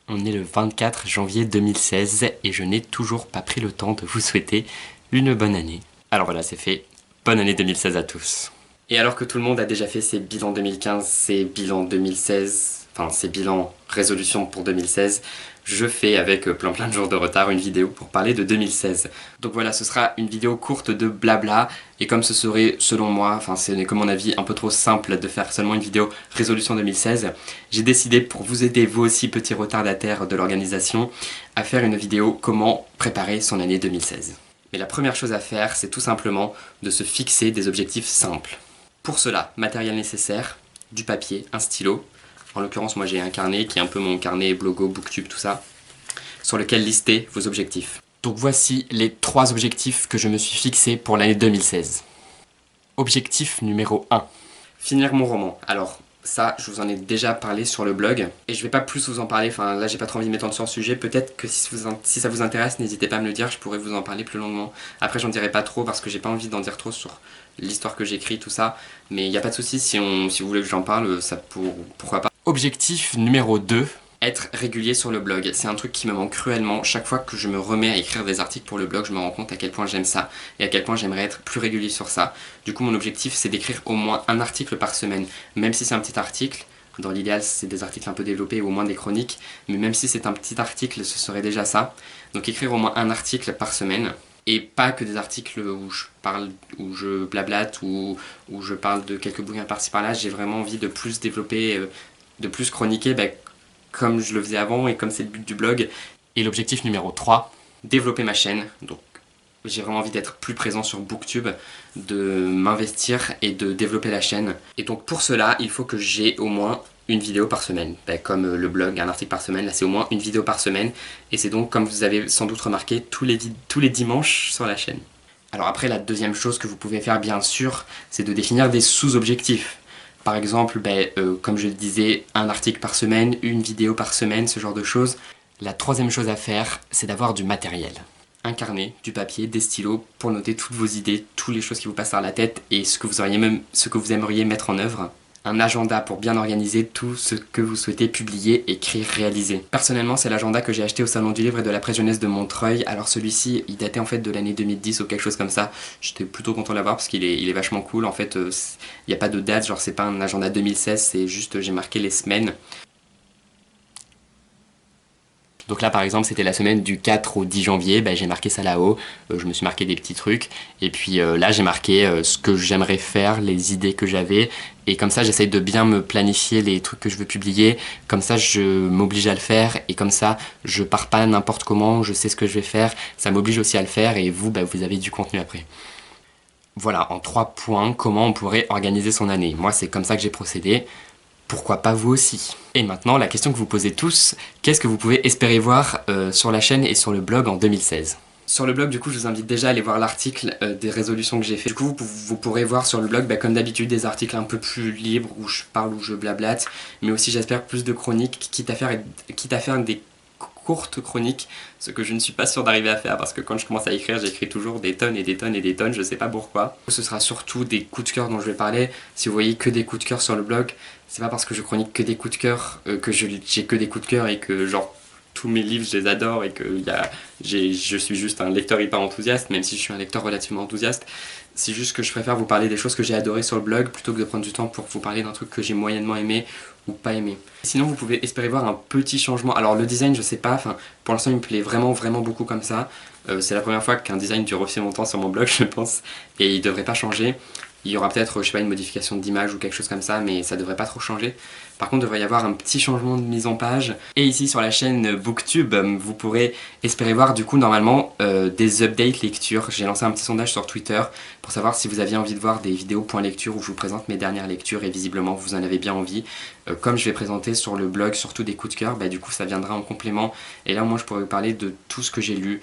On est le 24 janvier 2016 et je n'ai toujours pas pris le temps de vous souhaiter une bonne année. Alors voilà, c'est fait. Bonne année 2016 à tous. Et alors que tout le monde a déjà fait ses bilans 2015, ses bilans 2016, enfin ses bilans résolutions pour 2016, je fais avec plein de jours de retard une vidéo pour parler de 2016. Donc voilà, ce sera une vidéo courte de blabla, et comme ce serait, selon moi, enfin ce n'est que mon avis, un peu trop simple de faire seulement une vidéo résolution 2016, j'ai décidé, pour vous aider vous aussi petits retardataires de l'organisation, à faire une vidéo comment préparer son année 2016. Mais la première chose à faire, c'est tout simplement de se fixer des objectifs simples. Pour cela, matériel nécessaire, du papier, un stylo. En l'occurrence, moi j'ai un carnet qui est un peu mon carnet Blogo, Booktube, tout ça, sur lequel lister vos objectifs. Donc voici les 3 objectifs que je me suis fixés pour l'année 2016. Objectif numéro 1. Finir mon roman. Alors ça, je vous en ai déjà parlé sur le blog, et je vais pas plus vous en parler, enfin là j'ai pas trop envie de m'étendre sur le sujet, peut-être que si ça vous intéresse, n'hésitez pas à me le dire, je pourrais vous en parler plus longuement. Après j'en dirai pas trop parce que j'ai pas envie d'en dire trop sur l'histoire que j'écris, tout ça, mais y a pas de souci si vous voulez que j'en parle, pourquoi pas. Objectif numéro 2. Être régulier sur le blog, c'est un truc qui me manque cruellement. Chaque fois que je me remets à écrire des articles pour le blog, je me rends compte à quel point j'aime ça et à quel point j'aimerais être plus régulier sur ça. Du coup, mon objectif, c'est d'écrire au moins un article par semaine, même si c'est un petit article. Dans l'idéal, c'est des articles un peu développés ou au moins des chroniques, mais même si c'est un petit article, ce serait déjà ça. Donc écrire au moins un article par semaine, et pas que des articles où je parle, où je blablate, ou où je parle de quelques bouquins par-ci par-là. J'ai vraiment envie de plus développer, de plus chroniquer, comme je le faisais avant et comme c'est le but du blog. Et l'objectif numéro 3, développer ma chaîne. Donc j'ai vraiment envie d'être plus présent sur Booktube, de m'investir et de développer la chaîne. Et donc pour cela, il faut que j'ai au moins une vidéo par semaine. Comme le blog, un article par semaine, là c'est au moins une vidéo par semaine. Et c'est donc, comme vous avez sans doute remarqué, tous les dimanches sur la chaîne. Alors après, la deuxième chose que vous pouvez faire bien sûr, c'est de définir des sous-objectifs. Par exemple, comme je le disais, un article par semaine, une vidéo par semaine, ce genre de choses. La troisième chose à faire, c'est d'avoir du matériel. Un carnet, du papier, des stylos pour noter toutes vos idées, toutes les choses qui vous passent par la tête et ce que vous aimeriez mettre en œuvre. Un agenda pour bien organiser tout ce que vous souhaitez publier, écrire, réaliser. Personnellement, c'est l'agenda que j'ai acheté au Salon du Livre et de la Presse Jeunesse de Montreuil. Alors celui-ci, il datait en fait de l'année 2010 ou quelque chose comme ça. J'étais plutôt content de l'avoir parce qu'il est vachement cool. En fait, il n'y a pas de date, genre c'est pas un agenda 2016, c'est juste j'ai marqué les semaines. Donc là par exemple c'était la semaine du 4 au 10 janvier, j'ai marqué ça là-haut, je me suis marqué des petits trucs, et puis là j'ai marqué ce que j'aimerais faire, les idées que j'avais, et comme ça j'essaye de bien me planifier les trucs que je veux publier, comme ça je m'oblige à le faire, et comme ça je pars pas n'importe comment, je sais ce que je vais faire, ça m'oblige aussi à le faire, et vous avez du contenu après. Voilà, en 3 points, comment on pourrait organiser son année. Moi c'est comme ça que j'ai procédé. Pourquoi pas vous aussi? Et maintenant, la question que vous posez tous, qu'est-ce que vous pouvez espérer voir sur la chaîne et sur le blog en 2016? Sur le blog, du coup, je vous invite déjà à aller voir l'article des résolutions que j'ai fait. Du coup, vous pourrez voir sur le blog, comme d'habitude, des articles un peu plus libres, où je parle, où je blablate, mais aussi, j'espère, plus de chroniques, quitte à faire des courtes chroniques, ce que je ne suis pas sûr d'arriver à faire parce que quand je commence à écrire, j'écris toujours des tonnes et des tonnes et des tonnes, je sais pas pourquoi. Ce sera surtout des coups de cœur dont je vais parler. Si vous voyez que des coups de cœur sur le blog, c'est pas parce que je chronique que des coups de cœur que j'ai que des coups de cœur et que genre tous mes livres je les adore et que je suis juste un lecteur hyper enthousiaste, même si je suis un lecteur relativement enthousiaste. C'est juste que je préfère vous parler des choses que j'ai adorées sur le blog plutôt que de prendre du temps pour vous parler d'un truc que j'ai moyennement aimé ou pas aimé. Sinon vous pouvez espérer voir un petit changement. Alors le design je sais pas, pour l'instant il me plaît vraiment beaucoup comme ça. C'est la première fois qu'un design dure aussi longtemps sur mon blog je pense, et il devrait pas changer. Il y aura peut-être, je sais pas, une modification d'image ou quelque chose comme ça, mais ça devrait pas trop changer. Par contre, il devrait y avoir un petit changement de mise en page. Et ici, sur la chaîne Booktube, vous pourrez espérer voir, du coup, normalement, des updates lecture. J'ai lancé un petit sondage sur Twitter pour savoir si vous aviez envie de voir des vidéos point lecture où je vous présente mes dernières lectures, et visiblement, vous en avez bien envie. Comme je vais présenter sur le blog surtout des coups de cœur, du coup, ça viendra en complément. Et là, moi, je pourrais vous parler de tout ce que j'ai lu,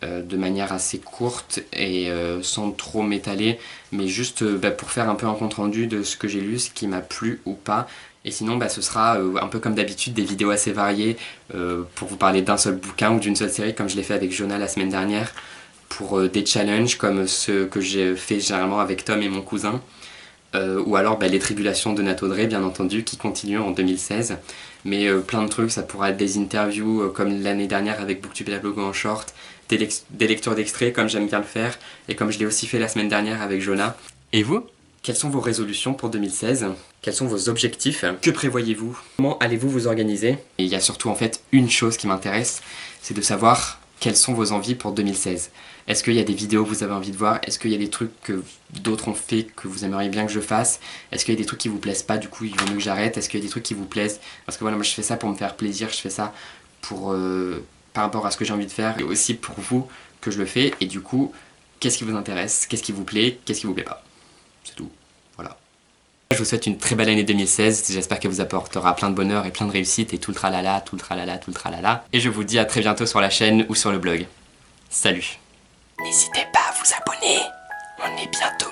de manière assez courte et sans trop m'étaler, mais juste pour faire un peu un compte rendu de ce que j'ai lu, ce qui m'a plu ou pas. Et sinon ce sera un peu comme d'habitude des vidéos assez variées pour vous parler d'un seul bouquin ou d'une seule série comme je l'ai fait avec Jonah la semaine dernière, pour des challenges comme ceux que j'ai fait généralement avec Tom et mon cousin, ou alors les tribulations de Nat Audrey bien entendu qui continuent en 2016. mais plein de trucs, ça pourra être des interviews comme l'année dernière avec Booktube Pédagogue en short, des lectures d'extraits comme j'aime bien le faire, et comme je l'ai aussi fait la semaine dernière avec Jonah. Et vous? Quelles sont vos résolutions pour 2016? Quels sont vos objectifs? Que prévoyez-vous? Comment allez-vous vous organiser? Et il y a surtout en fait une chose qui m'intéresse, c'est de savoir quelles sont vos envies pour 2016. Est-ce qu'il y a des vidéos que vous avez envie de voir? Est-ce qu'il y a des trucs que d'autres ont fait que vous aimeriez bien que je fasse? Est-ce qu'il y a des trucs qui vous plaisent pas, du coup il vaut mieux que j'arrête? Est-ce qu'il y a des trucs qui vous plaisent? Parce que voilà, moi je fais ça pour me faire plaisir, je fais ça pour par rapport à ce que j'ai envie de faire, et aussi pour vous que je le fais, et du coup, qu'est-ce qui vous intéresse? Qu'est-ce qui vous plaît? Qu'est-ce qui vous plaît pas? C'est tout, voilà. Je vous souhaite une très belle année 2016, j'espère qu'elle vous apportera plein de bonheur et plein de réussite et tout le tralala, tout le tralala, tout le tralala. Et je vous dis à très bientôt sur la chaîne ou sur le blog. Salut! N'hésitez pas à vous abonner, on est bientôt